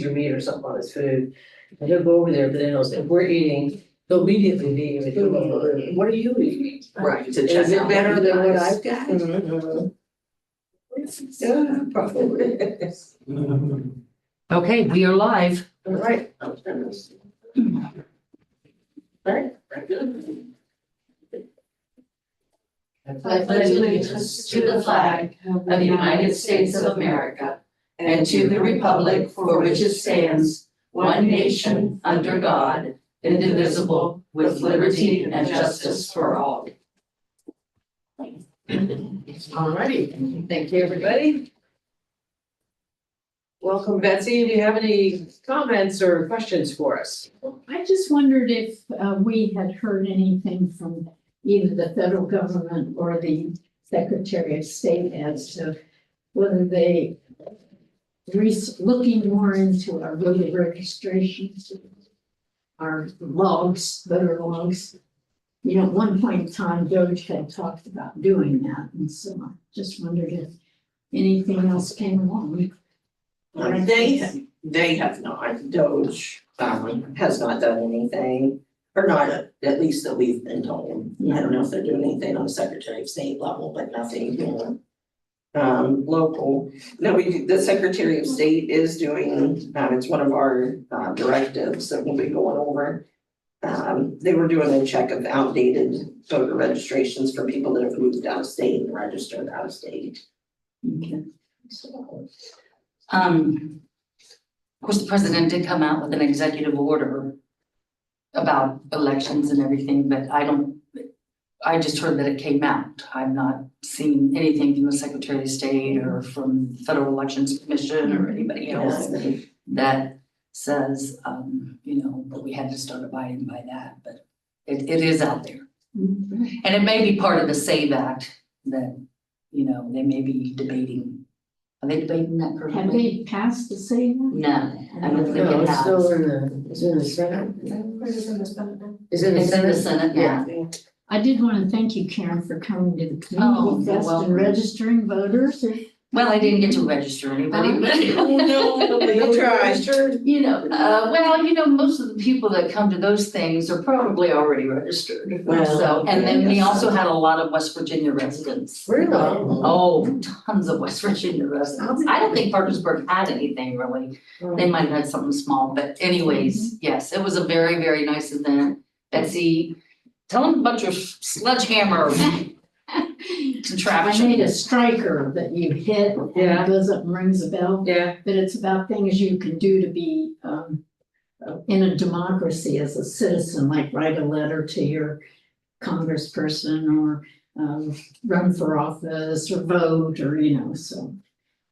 cheese or meat or something on his food. And he'll go over there, but then he'll say, if we're eating, he'll immediately be, what are you eating? Right, to Is check it out better than what guys. I've got? Yeah, probably. Okay, we are live. All right. Right. I pledge allegiance to the flag of the United States of America and to the republic for which it stands, one nation, under God, indivisible, with liberty and justice for all. All righty, thank you, everybody. Welcome, Betsy. Do you have any comments or questions for us? I just wondered if we had heard anything from either the federal government or the Secretary of State as to whether they looking more into our voter registrations, our logs, voter logs. You know, at one point in time, Doge had talked about doing that, and so I just wondered if anything else came along. They have not, Doge, has not done anything, or not at least that we've been told. I don't know if they're doing anything on the Secretary of State level, but nothing, local. No, the Secretary of State is doing, it's one of our directives that we'll be going over. They were doing a check of outdated voter registrations for people that have moved out of state and registered out of state. Okay. So, Of course, the president did come out with an executive order about elections and everything, but I just heard that it came out. I've not seen anything from the Secretary of State or from the Federal Elections Commission or anybody else that says, that we had to start abiding by that, but it is out there. Mhm. And it may be part of the SAVE Act that, they may be debating. Are they debating that Have currently? they passed the same? No, I don't think No, it it's still has. it's in the Senate. Is it in the It's in the Senate? Senate now. Yeah. I did want to thank you, Karen, for coming to the Oh, community you're fest welcome. and registering voters. Well, I didn't get to register anybody, but. You tried. Most of the people that come to those things are probably already registered. Well, So, and then we yes. also had a lot of West Virginia residents. Really? Oh, tons of West Virginia residents. I don't think Parkersburg had anything really. They might have had something small, but anyways, yes, it was a very, very nice event. Betsy, tell them about your sledgehammer I contraption. made a striker that you hit and Yeah. it goes up and rings a bell. Yeah. But it's about things you can do to be in a democracy as a citizen, like write a letter to your congressperson or run for office or vote or, so.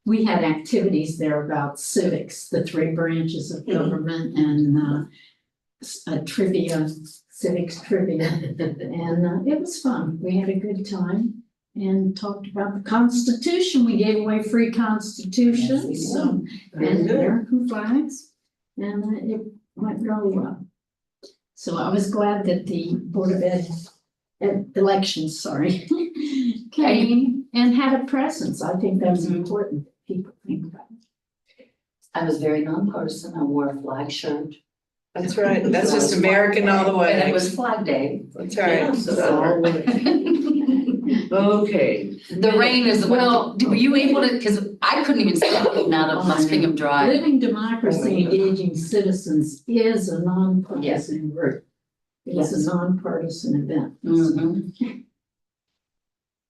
We had activities there about civics, the 3 branches of government and civics trivia. And it was fun. We had a good time and talked about the Constitution. We gave away free Constitutions, so, and American flags. And it went really well. So I was glad that the Board of Elections, came and had a presence. I think that's important. People think about it. I was very nonpartisan. I wore a flag shirt. That's right, that's just American all the way. And it was Flag Day. That's right. So, okay. The rain is, were you able to, because I couldn't even see out of Muskingum Drive. Living democracy, engaging citizens is a nonpartisan group. It's a nonpartisan event. Mhm.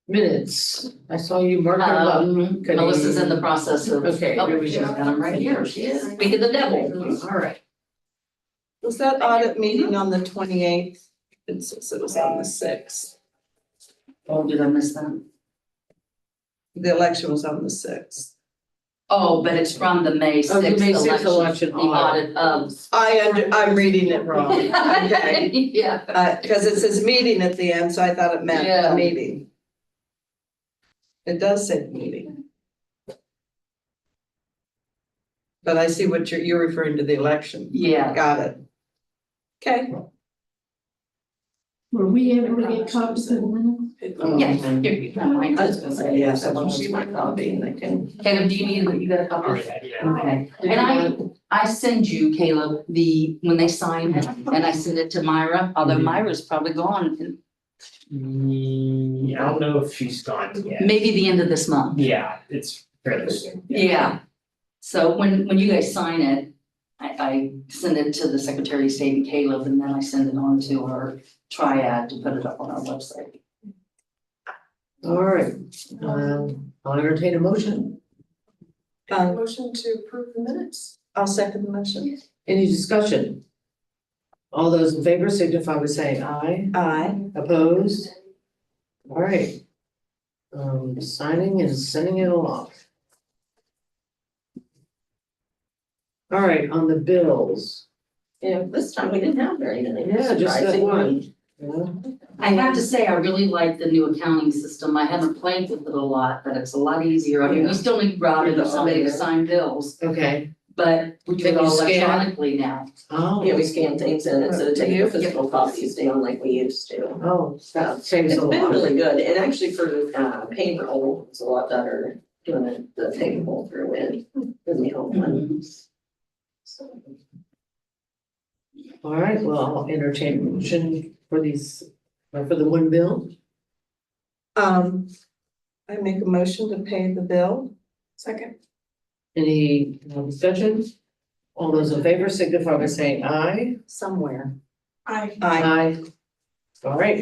Minutes. I saw you marking them up. Could Melissa's you- in the process of. Okay, Oh, here we she's go. got them right here. She is. Speak of the devil. All right. Was that audit meeting on the 28th? It says it was on the 6th. Oh, did I miss that? The election was on the 6th. Oh, but it's from the May Oh, the 6th May 6th election. election The audit of. I'm reading it wrong. Okay. Yeah. Cause it says meeting at the end, so I thought it meant Yeah. a meeting. It does say meeting. But I see what you're referring to the election. Yeah. Got it. Okay. Were we able to get copies of the minutes? Yeah, here you go. I was gonna say, yes, I want to see my copy and I can. Caleb, do you need, you got a copy? Okay, and I send you, Caleb, when they sign it, and I send it to Myra, although Myra's probably gone, I don't know if she's gone yet. maybe the end of this month. Yeah, it's fairly soon. Yeah. So when you guys sign it, I send it to the Secretary of State and Caleb, and then I send it on to our triad to put it up on our website. All right, I'll entertain a motion. Motion to approve the minutes. I'll second the motion. Any discussion? All those in favor signify by saying aye. Aye. Opposed? All right. Signing and sending it along. All right, on the bills. Yeah, this time we didn't have very many. Yeah, just that surprisingly. one. Yeah. I have to say, I really like the new accounting system. I haven't played with it a lot, but it's a lot easier. I mean, we still need routed or somebody to sign bills, Okay. but we do it Can you all scan? electronically now. Oh. Yeah, we scan things in instead of taking the physical copies down like we used to. Oh, that saves It's a been lot. really good, and actually for payroll, it's a lot better doing the payroll through it than the old one. So, All right, well, I'll entertain a motion for these, for the one bill. I make a motion to pay the bill. Second. Any discussion? All those in favor signify by saying aye. Somewhere. Aye. Aye. All right,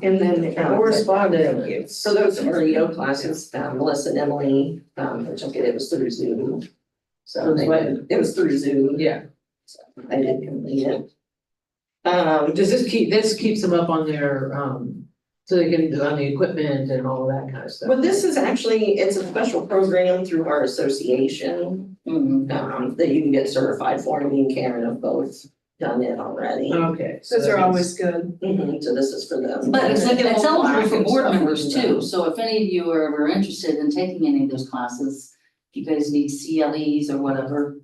And then correspondence. so those are EO classes, Melissa and Emily, took it, it was through Zoom. So It was what? it was through Zoom, Yeah, so I did complete it. does this keeps them up on their, so they can do on the equipment and all of that kind of stuff? Well, this is actually, it's a special program through our association, Mhm. that you can get certified for, and me and Karen have both done it already. Okay. so Those are that always good. So this is for them. But it's eligible for board members Yeah. too, so if any of you are ever interested in taking any of those classes, if you guys need CLEs or whatever.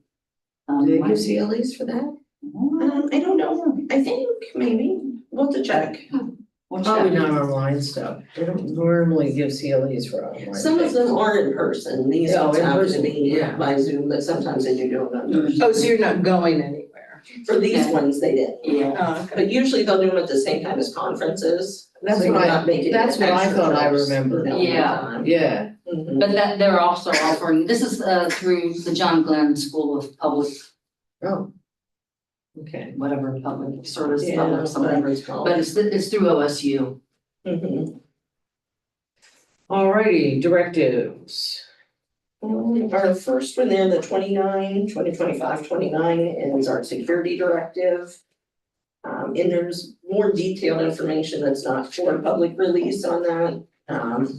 Do they might- give CLEs for that? I don't know, I think maybe, we'll have to check. We'll Probably check. not online stuff. They don't normally give CLEs for online. Some of things. them are in person, these Yeah, ones in have to person, be yeah. by Zoom, but sometimes they do do it on person. Oh, so you're not going anywhere? For these Yeah. ones, they did, Yeah, Oh, okay. but usually they'll do them at the same time as conferences. That's so you're what I- not making that's what I extra thought I trips, remembered. you know, all the Yeah. time. Yeah, Mhm. but that, they're also offering, this is through the John Glenn School of Public, oh. Okay. whatever, public service, Yeah, public something, whatever it's called. but it's through OSU. Mhm. Alrighty, directives. Our first one there, the 2025-29 is our security directive. And there's more detailed information that's not for public release on that.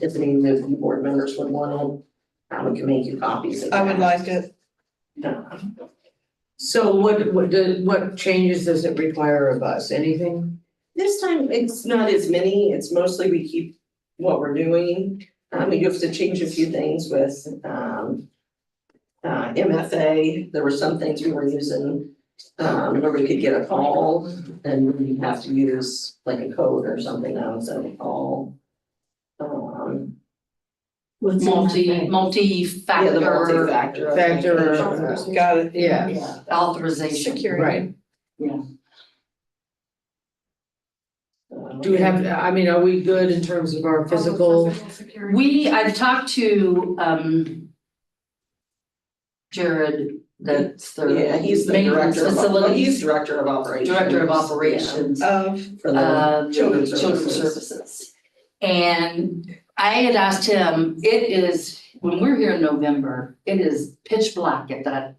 If any of the board members would want to, we can make you copies of that. I would like it. So what changes does it require of us? Anything? This time, it's not as many, it's mostly we keep what we're doing. We have to change a few things with, MFA, there were some things we were using, where we could get a call, and we have to use like a code or something now instead of a call. What's in that thing? Multi-factor. Yeah, the multi-factor. Factor, Got it. Yeah, Yeah, authorization. Security. right. Do we have, I mean, are we good in terms of our physical? I've talked to, Jared, that's the. Yeah, he's the maintenance director of, well, facilities, he's director of operations. director of Yeah, operations. For the children's Children's services. services. And I had asked him, it is, when we're here in November, it is pitch black at that.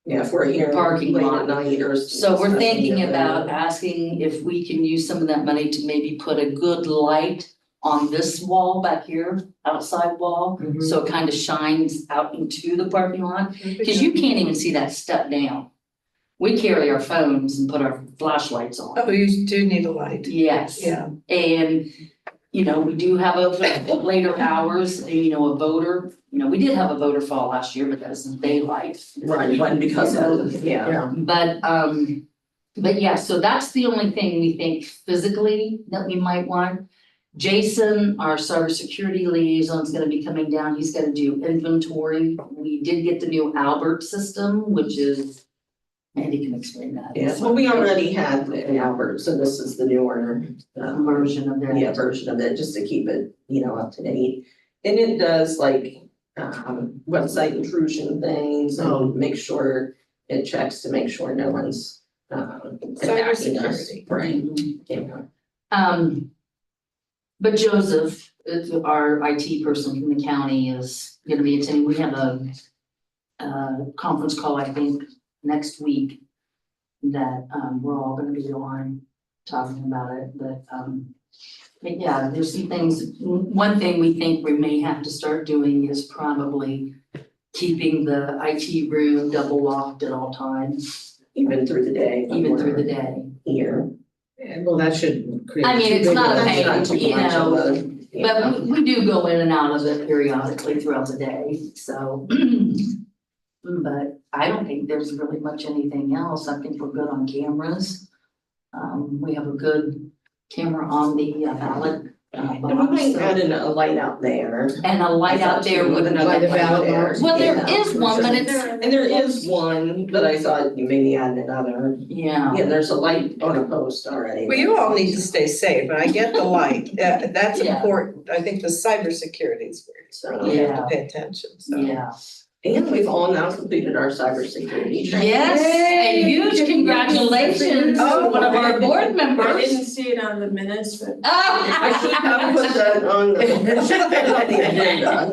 Yeah, if we're here Parking late lot. at night or. So we're thinking something about asking if we can use some of that money to maybe put a good light on this wall back here, outside wall. Mhm. So it kind of shines out into the parking lot, because you can't even see that step down. We carry our phones and put our flashlights on. Oh, you do need a light. Yes. Yeah. And, you know, we do have a later hours, a voter, we did have a voter fall last year, but that was in daylight. Right, it wasn't because of, yeah. Yeah, But yeah, so that's the only thing we think physically that we might want. Jason, our cybersecurity liaison, is gonna be coming down, he's gonna do inventory. We did get the new Albert system, which is Andy can explain that. Yeah, well, we already had an Albert, so this is the newer, Version of that. yeah, version of it, just to keep it, up to date. And it does like, website intrusion things and make sure it checks to make sure no one's, attacking us. Cybersecurity. Right, Mhm. yeah. But Joseph, our IT person from the county is gonna be attending, we have a conference call, I think, next week that, we're all gonna be on talking about it, but yeah, there's some things, one thing we think we may have to start doing is probably keeping the IT room double locked at all times, Even through the day. when even through the we're day. Here. Yeah, well, that shouldn't create. I mean, it's too big not of a pain, Not too you much of know, a- yeah. but we do go in and out of it periodically throughout the day, so. But I don't think there's really much anything else. I think we're good on cameras. We have a good camera on the ballot. And we might add in a light out there. And a light out there would. Another By the light ballot there. box. Well, there Yeah, is for one, but sure. it's, And there is one, but I thought you maybe add another. yeah, Yeah, there's a light on a post already. Well, you all need to stay safe, and I get the light, that's Yeah. important, I think the cybersecurity is where So, we have Yeah. to pay attention, so. yeah. and we've all now completed our cybersecurity training. Yes, and huge congratulations to Oh, one of our board I members. didn't see it on the minutes, but. I should have put that on the agenda,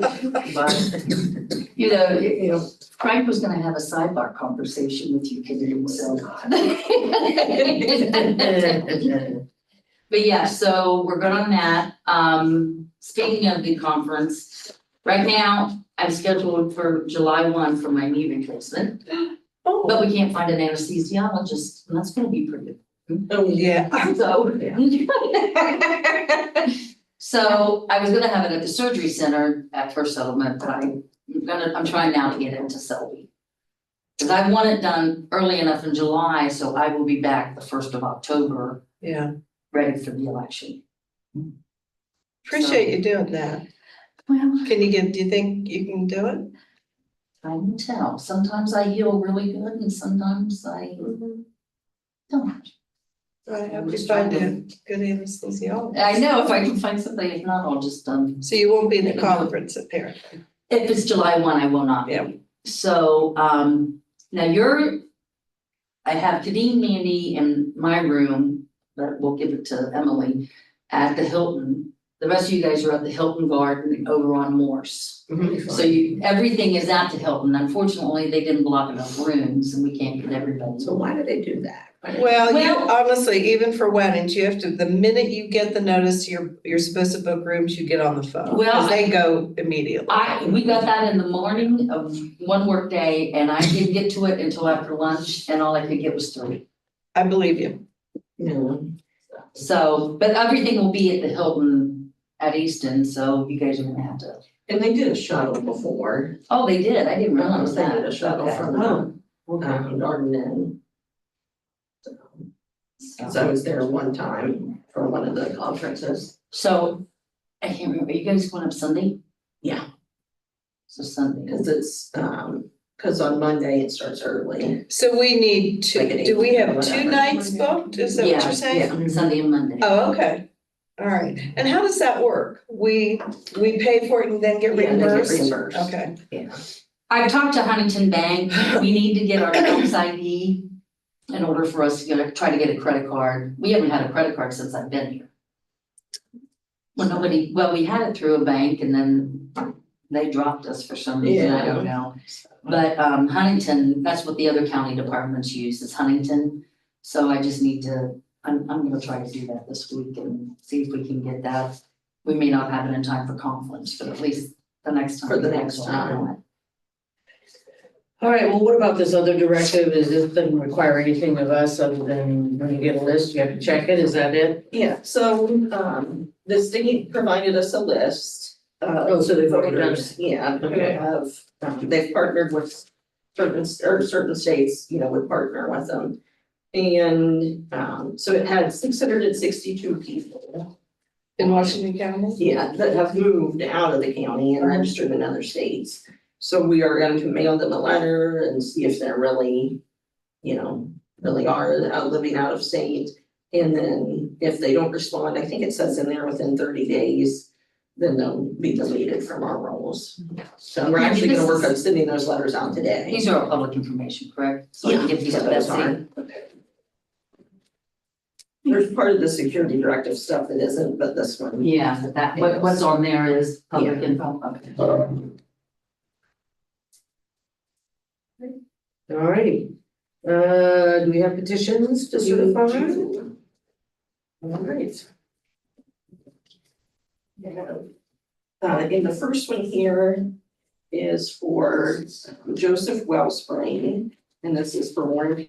but. You know, Frank was gonna have a sidebar conversation with you, Kitty, so. But yeah, so we're good on that. Speaking of the conference, right now, I'm scheduled for July 1 for my knee replacement, Oh, but we can't find an anesthesiologist, and that's gonna be pretty. Oh, yeah. So. So I was gonna have it at the surgery center at First Settlement, but I'm trying now to get into Selby. Cause I want it done early enough in July, so I will be back the 1st of October, Yeah, ready for the election. appreciate you doing that. Well, Do you think you can do it? I can tell. Sometimes I heal really good and sometimes I don't. I hope I'm you just find trying a good anesthesiologist. I know if I can find somebody, if not, I'll just, So you won't be in the conference apparently. if it's July 1, I will not be. Yeah. So, now I have Kadeen, Mandy in my room, but we'll give it to Emily at the Hilton. The rest of you guys are at the Hilton Garden over on Morse. So everything is at the Hilton. Unfortunately, they didn't block enough rooms and we can't get everybody. So why do they do that? Well, you Well- honestly, even for weddings, you have to, the minute you get the notice, you're supposed to book rooms, you get on the phone. Well, Cause they go immediately. We got that in the morning of one work day and I didn't get to it until after lunch and all I could get was 3. I believe you. Yeah. So, but everything will be at the Hilton at Easton, so you guys are gonna have to. And they did a shuttle before. Oh, they did, I didn't realize They that. did a shuttle Okay. from Garden Inn. So I was there one time for one of the conferences. So, I can't remember, are you guys going up Sunday? Yeah. So Sunday. Cause it's, cause on Monday it starts early. So we need Like to, an do we have whatever. 2 nights booked? Is that what you're saying? Yeah, Sunday and Monday. Oh, okay. All right. And how does that work? We pay for it and then get Yeah, they get reimbursed? reimbursed. Okay. Yeah. I've talked to Huntington Bank, we need to get our tax ID in order for us to try to get a credit card. We haven't had a credit card since I've been here. Well, we had it through a bank and then they dropped us for some reason, I don't know. But Huntington, that's what the other county departments use, is Huntington. So I just need to, I'm gonna try to do that this week and see if we can get that. We may not have it in time for conference, but at least the next time. For the we next will time. have it. All right, well, what about this other directive? Is this doesn't require anything of us other than when you get a list, you have to check it, is that it? Yeah, so, the state provided us a list. Oh, so they've already done it. voters, yeah, who Okay. have, they've partnered with certain states, would partner with them. And, so it had 662 people. In Washington County? Yeah, that have moved out of the county and registered in other states. So we are going to mail them a letter and see if they're really really are living out of state. And then if they don't respond, I think it says in there within 30 days, then they'll be deleted from our rolls. So we're Yeah, actually gonna this work is- on sending those letters out today. These are all public information, correct? So I can give these to those Betsy. are. There's part of the security directive stuff that isn't, but this one. Yeah, but that, what's on there is public Yeah. info, okay. All righty. Do we have petitions to certify? All right. In the first one here is for Joseph Wellspring, and this is for Warren